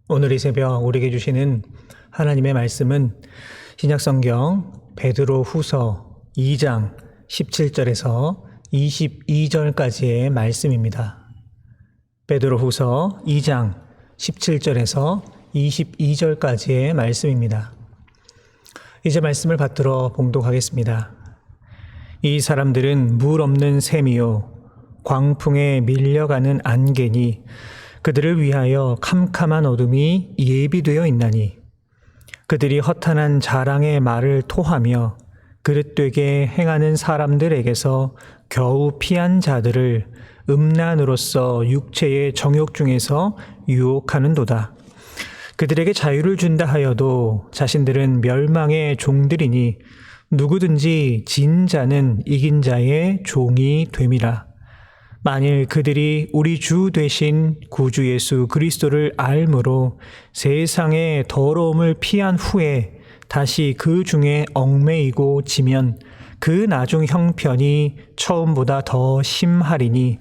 오늘 이 새벽 우리에게 주시는 하나님의 말씀은 신약성경 베드로후서 2장 17절에서 22절까지의 말씀입니다. 베드로후서 2장 17절에서 22절까지의 말씀입니다. 이제 말씀을 받들어 봉독하겠습니다. 이 사람들은 물 없는 샘이요 광풍에 밀려가는 안개니 그들을 위하여 캄캄한 어둠이 예비되어 있나니 그들이 허탄한 자랑의 말을 토하며 그릇되게 행하는 사람들에게서 겨우 피한 자들을 음란으로서 육체의 정욕 중에서 유혹하는도다. 그들에게 자유를 준다 하여도 자신들은 멸망의 종들이니 누구든지 진 자는 이긴 자의 종이 됨이라. 만일 그들이 우리 주 되신 구주 예수 그리스도를 알므로 세상의 더러움을 피한 후에 다시 그 중에 얽매이고 지면 그 나중 형편이 처음보다 더 심하리니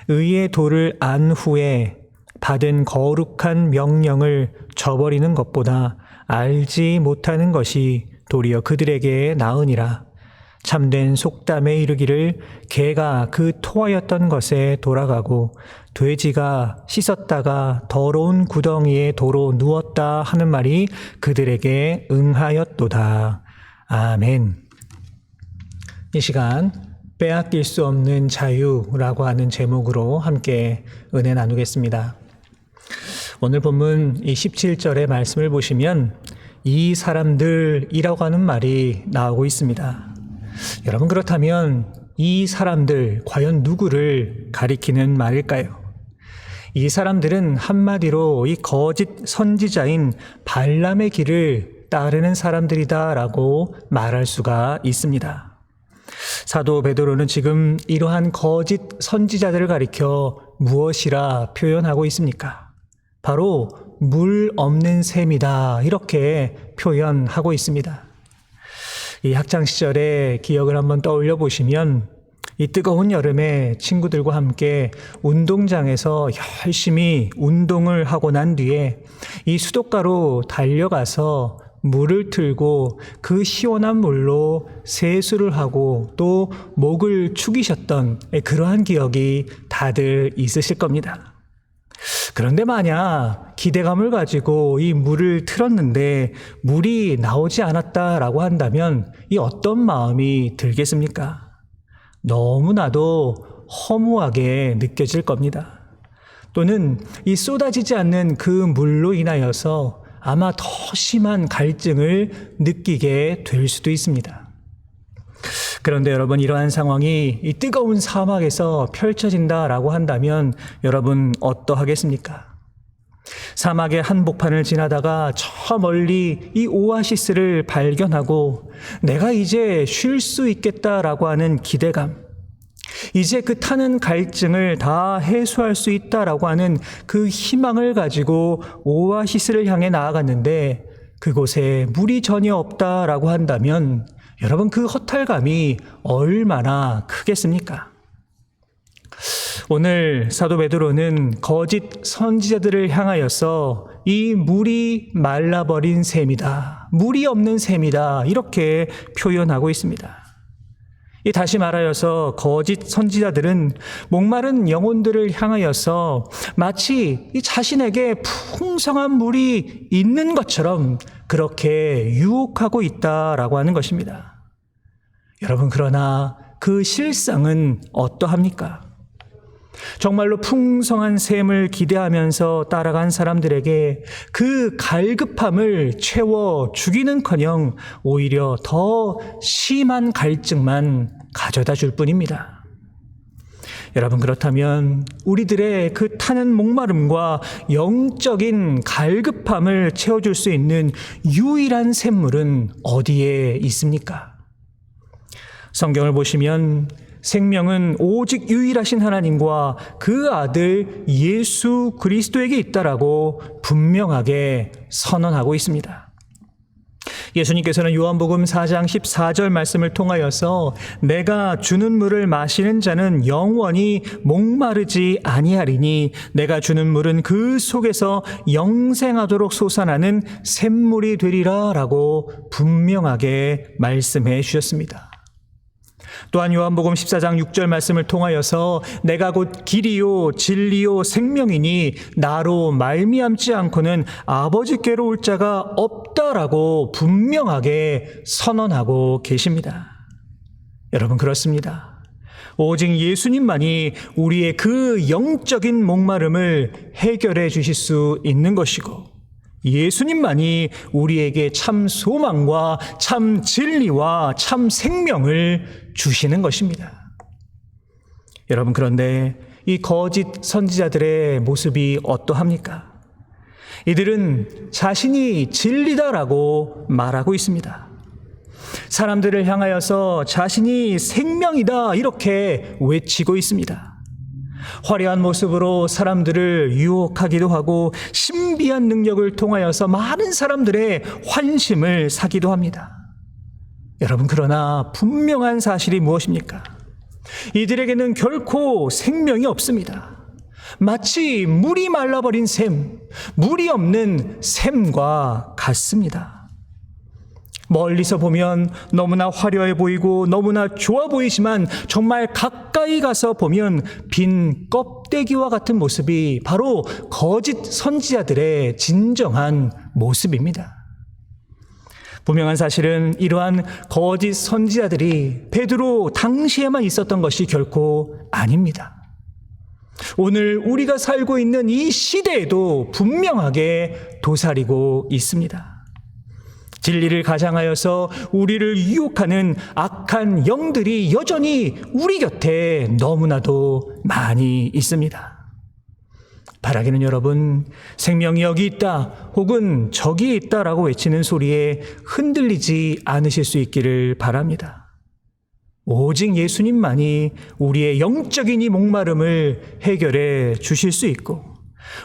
의의 도를 안 후에 받은 거룩한 명령을 저버리는 것보다 알지 못하는 것이 도리어 그들에게 나으니라. 참된 속담에 이르기를 개가 그 토하였던 것에 돌아가고 돼지가 씻었다가 더러운 구덩이에 도로 누웠다 하는 말이 그들에게 응하였도다. 아멘. 이 시간 빼앗길 수 없는 자유라고 하는 제목으로 함께 은혜 나누겠습니다. 오늘 본문 이 17절의 말씀을 보시면 이 사람들이라고 하는 말이 나오고 있습니다. 여러분, 그렇다면 이 사람들 과연 누구를 가리키는 말일까요? 이 사람들은 한마디로 이 거짓 선지자인 발람의 길을 따르는 사람들이다라고 말할 수가 있습니다. 사도 베드로는 지금 이러한 거짓 선지자들을 가리켜 무엇이라 표현하고 있습니까? 바로 물 없는 샘이다, 이렇게 표현하고 있습니다. 이 학창시절의 기억을 한번 떠올려 보시면 이 뜨거운 여름에 친구들과 함께 운동장에서 열심히 운동을 하고 난 뒤에 이 수도가로 달려가서 물을 틀고 그 시원한 물로 세수를 하고 또 목을 축이셨던 그러한 기억이 다들 있으실 겁니다. 그런데 만약 기대감을 가지고 이 물을 틀었는데 물이 나오지 않았다라고 한다면 이 어떤 마음이 들겠습니까? 너무나도 허무하게 느껴질 겁니다. 또는 이 쏟아지지 않는 그 물로 인하여서 아마 더 심한 갈증을 느끼게 될 수도 있습니다. 그런데 여러분, 이러한 상황이 이 뜨거운 사막에서 펼쳐진다라고 한다면 여러분 어떠하겠습니까? 사막의 한복판을 지나다가 저 멀리 이 오아시스를 발견하고 내가 이제 쉴 수 있겠다라고 하는 기대감, 이제 그 타는 갈증을 다 해소할 수 있다라고 하는 그 희망을 가지고 오아시스를 향해 나아갔는데 그곳에 물이 전혀 없다라고 한다면 여러분, 그 허탈감이 얼마나 크겠습니까? 오늘 사도 베드로는 거짓 선지자들을 향하여서 이 물이 말라버린 샘이다, 물이 없는 샘이다, 이렇게 표현하고 있습니다. 이 다시 말하여서 거짓 선지자들은 목마른 영혼들을 향하여서 마치 이 자신에게 풍성한 물이 있는 것처럼 그렇게 유혹하고 있다라고 하는 것입니다. 여러분, 그러나 그 실상은 어떠합니까? 정말로 풍성한 샘을 기대하면서 따라간 사람들에게 그 갈급함을 채워 주기는커녕 오히려 더 심한 갈증만 가져다 줄 뿐입니다. 여러분, 그렇다면 우리들의 그 타는 목마름과 영적인 갈급함을 채워줄 수 있는 유일한 샘물은 어디에 있습니까? 성경을 보시면 생명은 오직 유일하신 하나님과 그 아들 예수 그리스도에게 있다라고 분명하게 선언하고 있습니다. 예수님께서는 요한복음 4장 14절 말씀을 통하여서 내가 주는 물을 마시는 자는 영원히 목마르지 아니하리니 내가 주는 물은 그 속에서 영생하도록 솟아나는 샘물이 되리라 라고 분명하게 말씀해 주셨습니다. 또한 요한복음 14장 6절 말씀을 통하여서 내가 곧 길이요 진리요 생명이니 나로 말미암지 않고는 아버지께로 올 자가 없다라고 분명하게 선언하고 계십니다. 여러분, 그렇습니다. 오직 예수님만이 우리의 그 영적인 목마름을 해결해 주실 수 있는 것이고, 예수님만이 우리에게 참 소망과 참 진리와 참 생명을 주시는 것입니다. 여러분, 그런데 이 거짓 선지자들의 모습이 어떠합니까? 이들은 자신이 진리다라고 말하고 있습니다. 사람들을 향하여서 자신이 생명이다 이렇게 외치고 있습니다. 화려한 모습으로 사람들을 유혹하기도 하고 신비한 능력을 통하여서 많은 사람들의 환심을 사기도 합니다. 여러분, 그러나 분명한 사실이 무엇입니까? 이들에게는 결코 생명이 없습니다. 마치 물이 말라버린 샘, 물이 없는 샘과 같습니다. 멀리서 보면 너무나 화려해 보이고 너무나 좋아 보이지만 정말 가까이 가서 보면 빈 껍데기와 같은 모습이 바로 거짓 선지자들의 진정한 모습입니다. 분명한 사실은 이러한 거짓 선지자들이 베드로 당시에만 있었던 것이 결코 아닙니다. 오늘 우리가 살고 있는 이 시대에도 분명하게 도사리고 있습니다. 진리를 가장하여서 우리를 유혹하는 악한 영들이 여전히 우리 곁에 너무나도 많이 있습니다. 바라기는 여러분, 생명이 여기 있다 혹은 저기 있다라고 외치는 소리에 흔들리지 않으실 수 있기를 바랍니다. 오직 예수님만이 우리의 영적인 이 목마름을 해결해 주실 수 있고,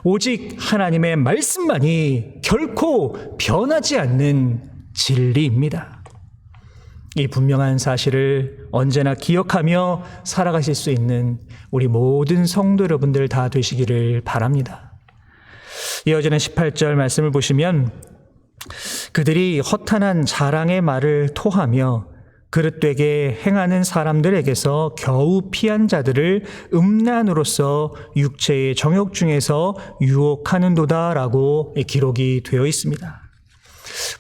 오직 하나님의 말씀만이 결코 변하지 않는 진리입니다. 이 분명한 사실을 언제나 기억하며 살아가실 수 있는 우리 모든 성도 여러분들 다 되시기를 바랍니다. 이어지는 18절 말씀을 보시면 그들이 허탄한 자랑의 말을 토하며 그릇되게 행하는 사람들에게서 겨우 피한 자들을 음란으로서 육체의 정욕 중에서 유혹하는도다라고 기록이 되어 있습니다.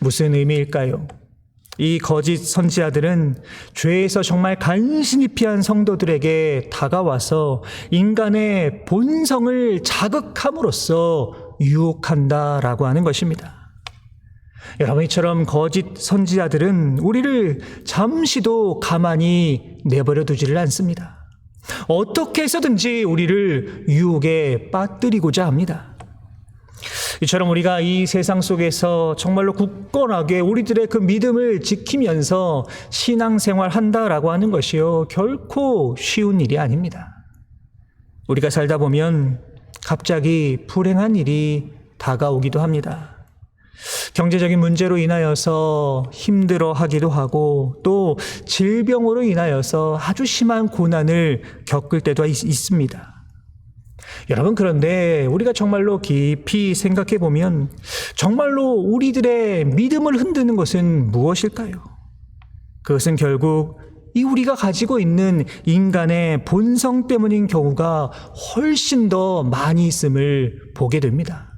무슨 의미일까요? 이 거짓 선지자들은 죄에서 정말 간신히 피한 성도들에게 다가와서 인간의 본성을 자극함으로써 유혹한다라고 하는 것입니다. 여러분, 이처럼 거짓 선지자들은 우리를 잠시도 가만히 내버려 두지를 않습니다. 어떻게 해서든지 우리를 유혹에 빠뜨리고자 합니다. 이처럼 우리가 이 세상 속에서 정말로 굳건하게 우리들의 그 믿음을 지키면서 신앙생활 한다라고 하는 것이요, 결코 쉬운 일이 아닙니다. 우리가 살다 보면 갑자기 불행한 일이 다가오기도 합니다. 경제적인 문제로 인하여서 힘들어하기도 하고 또 질병으로 인하여서 아주 심한 고난을 겪을 때도 있습니다. 여러분, 그런데 우리가 정말로 깊이 생각해 보면 정말로 우리들의 믿음을 흔드는 것은 무엇일까요? 그것은 결국 이 우리가 가지고 있는 인간의 본성 때문인 경우가 훨씬 더 많이 있음을 보게 됩니다.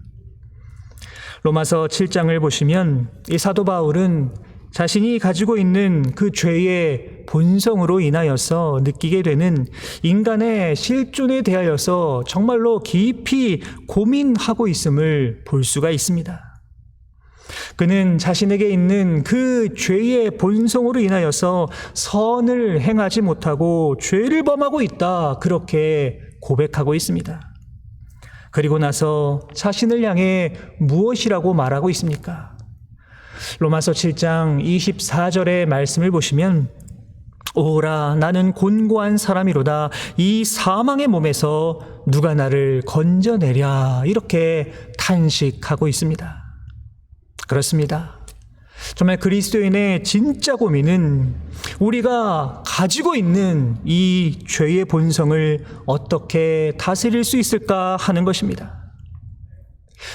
로마서 7장을 보시면 이 사도 바울은 자신이 가지고 있는 그 죄의 본성으로 인하여서 느끼게 되는 인간의 실존에 대하여서 정말로 깊이 고민하고 있음을 볼 수가 있습니다. 그는 자신에게 있는 그 죄의 본성으로 인하여서 선을 행하지 못하고 죄를 범하고 있다, 그렇게 고백하고 있습니다. 그리고 나서 자신을 향해 무엇이라고 말하고 있습니까? 로마서 7장 24절의 말씀을 보시면 오라, 나는 곤고한 사람이로다. 이 사망의 몸에서 누가 나를 건져내랴, 이렇게 탄식하고 있습니다. 그렇습니다. 정말 그리스도인의 진짜 고민은 우리가 가지고 있는 이 죄의 본성을 어떻게 다스릴 수 있을까 하는 것입니다.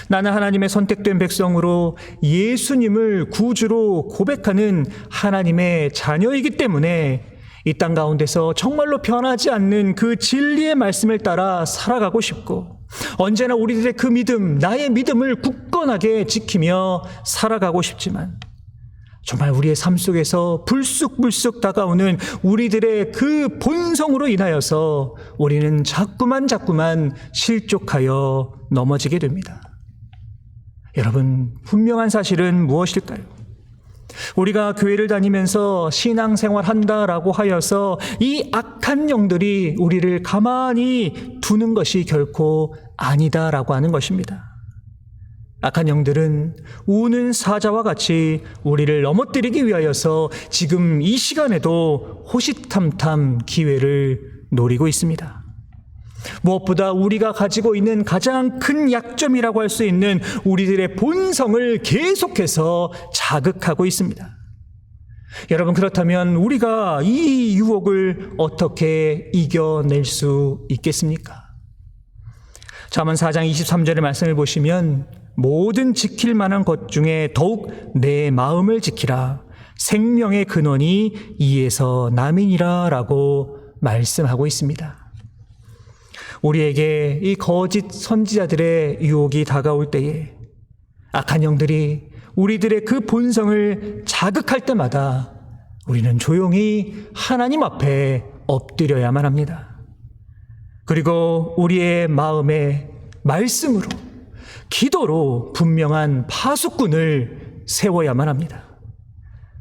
나는 하나님의 선택된 백성으로 예수님을 구주로 고백하는 하나님의 자녀이기 때문에 이 땅 가운데서 정말로 변하지 않는 그 진리의 말씀을 따라 살아가고 싶고, 언제나 우리들의 그 믿음, 나의 믿음을 굳건하게 지키며 살아가고 싶지만, 정말 우리의 삶 속에서 불쑥불쑥 다가오는 우리들의 그 본성으로 인하여서 우리는 자꾸만 실족하여 넘어지게 됩니다. 여러분, 분명한 사실은 무엇일까요? 우리가 교회를 다니면서 신앙생활 한다라고 하여서 이 악한 영들이 우리를 가만히 두는 것이 결코 아니다라고 하는 것입니다. 악한 영들은 우는 사자와 같이 우리를 넘어뜨리기 위하여서 지금 이 시간에도 호시탐탐 기회를 노리고 있습니다. 무엇보다 우리가 가지고 있는 가장 큰 약점이라고 할 수 있는 우리들의 본성을 계속해서 자극하고 있습니다. 여러분, 그렇다면 우리가 이 유혹을 어떻게 이겨낼 수 있겠습니까? 잠언 4장 23절의 말씀을 보시면 모든 지킬 만한 것 중에 더욱 내 마음을 지키라. 생명의 근원이 이에서 남이니라 라고 말씀하고 있습니다. 우리에게 이 거짓 선지자들의 유혹이 다가올 때에 악한 영들이 우리들의 그 본성을 자극할 때마다 우리는 조용히 하나님 앞에 엎드려야만 합니다. 그리고 우리의 마음에 말씀으로, 기도로 분명한 파수꾼을 세워야만 합니다.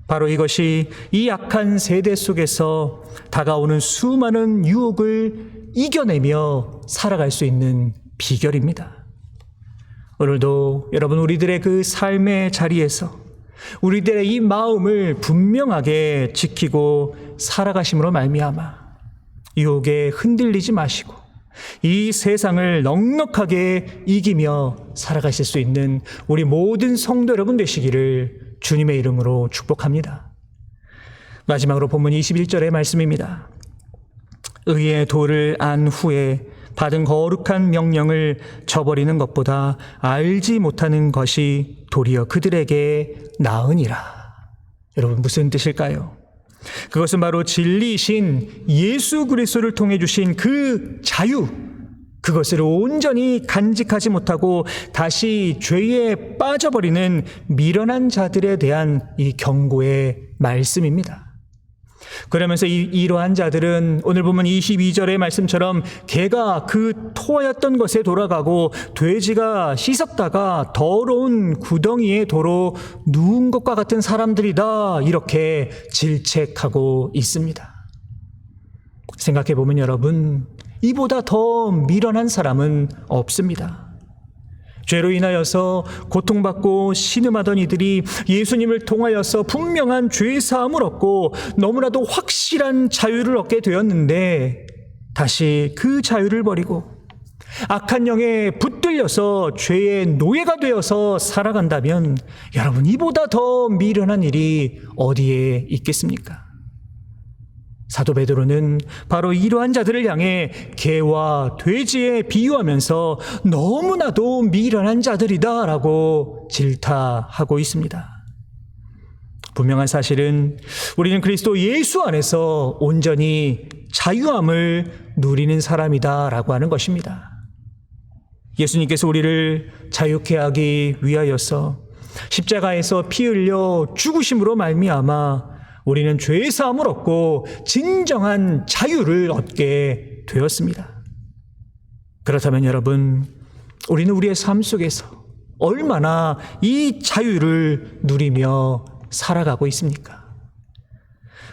바로 이것이 이 악한 세대 속에서 다가오는 수많은 유혹을 이겨내며 살아갈 수 있는 비결입니다. 오늘도 여러분, 우리들의 그 삶의 자리에서 우리들의 이 마음을 분명하게 지키고 살아가심으로 말미암아 유혹에 흔들리지 마시고 이 세상을 넉넉하게 이기며 살아가실 수 있는 우리 모든 성도 여러분 되시기를 주님의 이름으로 축복합니다. 마지막으로 본문 21절의 말씀입니다. 의의 도를 안 후에 받은 거룩한 명령을 저버리는 것보다 알지 못하는 것이 도리어 그들에게 나으니라. 여러분, 무슨 뜻일까요? 그것은 바로 진리이신 예수 그리스도를 통해 주신 그 자유, 그것을 온전히 간직하지 못하고 다시 죄에 빠져버리는 미련한 자들에 대한 이 경고의 말씀입니다. 그러면서 이러한 자들은 오늘 보면 22절의 말씀처럼 개가 그 토하였던 것에 돌아가고 돼지가 씻었다가 더러운 구덩이에 도로 누운 것과 같은 사람들이다, 이렇게 질책하고 있습니다. 생각해보면 여러분, 이보다 더 미련한 사람은 없습니다. 죄로 인하여서 고통받고 신음하던 이들이 예수님을 통하여서 분명한 죄사함을 얻고 너무나도 확실한 자유를 얻게 되었는데, 다시 그 자유를 버리고 악한 영에 붙들려서 죄의 노예가 되어서 살아간다면 여러분, 이보다 더 미련한 일이 어디에 있겠습니까? 사도 베드로는 바로 이러한 자들을 향해 개와 돼지에 비유하면서 너무나도 미련한 자들이다라고 질타하고 있습니다. 분명한 사실은 우리는 그리스도 예수 안에서 온전히 자유함을 누리는 사람이다라고 하는 것입니다. 예수님께서 우리를 자유케 하기 위하여서 십자가에서 피 흘려 죽으심으로 말미암아 우리는 죄의 사함을 얻고 진정한 자유를 얻게 되었습니다. 그렇다면 여러분, 우리는 우리의 삶 속에서 얼마나 이 자유를 누리며 살아가고 있습니까?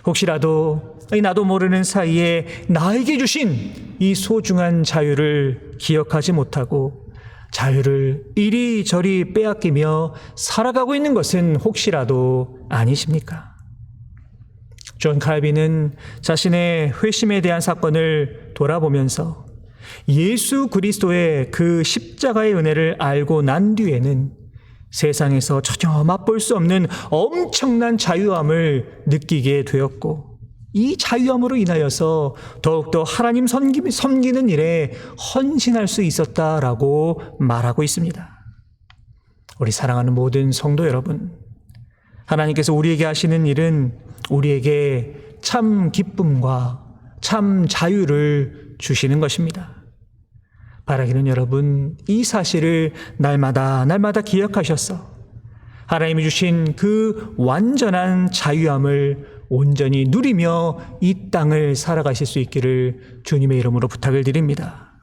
혹시라도 나도 모르는 사이에 나에게 주신 이 소중한 자유를 기억하지 못하고 자유를 이리저리 빼앗기며 살아가고 있는 것은 혹시라도 아니십니까? 존 칼빈은 자신의 회심에 대한 사건을 돌아보면서 예수 그리스도의 그 십자가의 은혜를 알고 난 뒤에는 세상에서 전혀 맛볼 수 없는 엄청난 자유함을 느끼게 되었고, 이 자유함으로 인하여서 더욱더 하나님 섬기는 일에 헌신할 수 있었다라고 말하고 있습니다. 우리 사랑하는 모든 성도 여러분, 하나님께서 우리에게 하시는 일은 우리에게 참 기쁨과 참 자유를 주시는 것입니다. 바라기는 여러분, 이 사실을 날마다 기억하셔서 하나님이 주신 그 완전한 자유함을 온전히 누리며 이 땅을 살아가실 수 있기를 주님의 이름으로 부탁을 드립니다.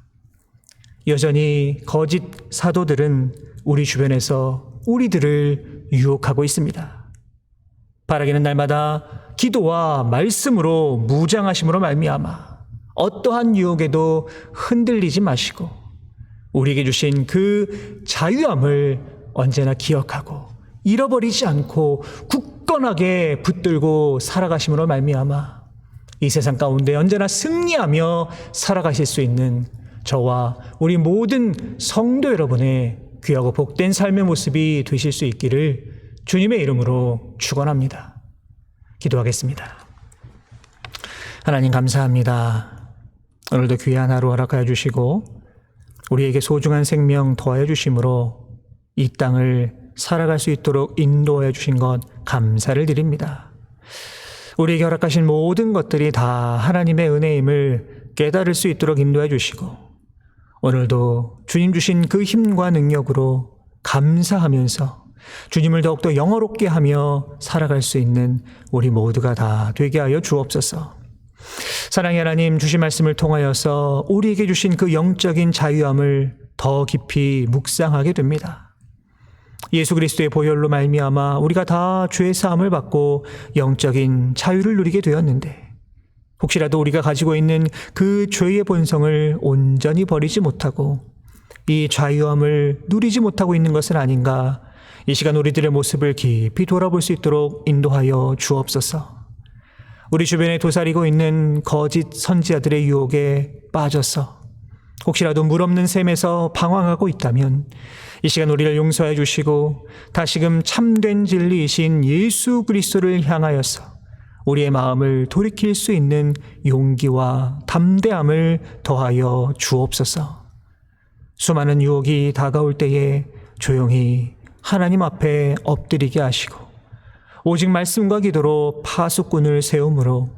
여전히 거짓 사도들은 우리 주변에서 우리들을 유혹하고 있습니다. 바라기는 날마다 기도와 말씀으로 무장하심으로 말미암아 어떠한 유혹에도 흔들리지 마시고 우리에게 주신 그 자유함을 언제나 기억하고 잃어버리지 않고 굳건하게 붙들고 살아가심으로 말미암아 이 세상 가운데 언제나 승리하며 살아가실 수 있는 저와 우리 모든 성도 여러분의 귀하고 복된 삶의 모습이 되실 수 있기를 주님의 이름으로 축원합니다. 기도하겠습니다. 하나님 감사합니다. 오늘도 귀한 하루 허락하여 주시고 우리에게 소중한 생명 더하여 주심으로 이 땅을 살아갈 수 있도록 인도하여 주신 것 감사를 드립니다. 우리에게 허락하신 모든 것들이 다 하나님의 은혜임을 깨달을 수 있도록 인도해 주시고 오늘도 주님 주신 그 힘과 능력으로 감사하면서 주님을 더욱더 영화롭게 하며 살아갈 수 있는 우리 모두가 다 되게 하여 주옵소서. 사랑의 하나님, 주신 말씀을 통하여서 우리에게 주신 그 영적인 자유함을 더 깊이 묵상하게 됩니다. 예수 그리스도의 보혈로 말미암아 우리가 다 죄 사함을 받고 영적인 자유를 누리게 되었는데 혹시라도 우리가 가지고 있는 그 죄의 본성을 온전히 버리지 못하고 이 자유함을 누리지 못하고 있는 것은 아닌가, 이 시간 우리들의 모습을 깊이 돌아볼 수 있도록 인도하여 주옵소서. 우리 주변에 도사리고 있는 거짓 선지자들의 유혹에 빠져서 혹시라도 물없는 셈에서 방황하고 있다면 이 시간 우리를 용서해 주시고 다시금 참된 진리이신 예수 그리스도를 향하여서 우리의 마음을 돌이킬 수 있는 용기와 담대함을 더하여 주옵소서. 수많은 유혹이 다가올 때에 조용히 하나님 앞에 엎드리게 하시고 오직 말씀과 기도로 파수꾼을 세움으로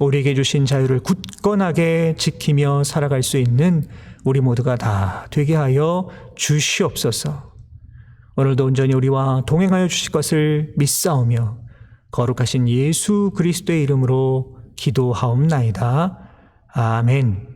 우리에게 주신 자유를 굳건하게 지키며 살아갈 수 있는 우리 모두가 다 되게 하여 주시옵소서. 오늘도 온전히 우리와 동행하여 주실 것을 믿사오며 거룩하신 예수 그리스도의 이름으로 기도하옵나이다. 아멘.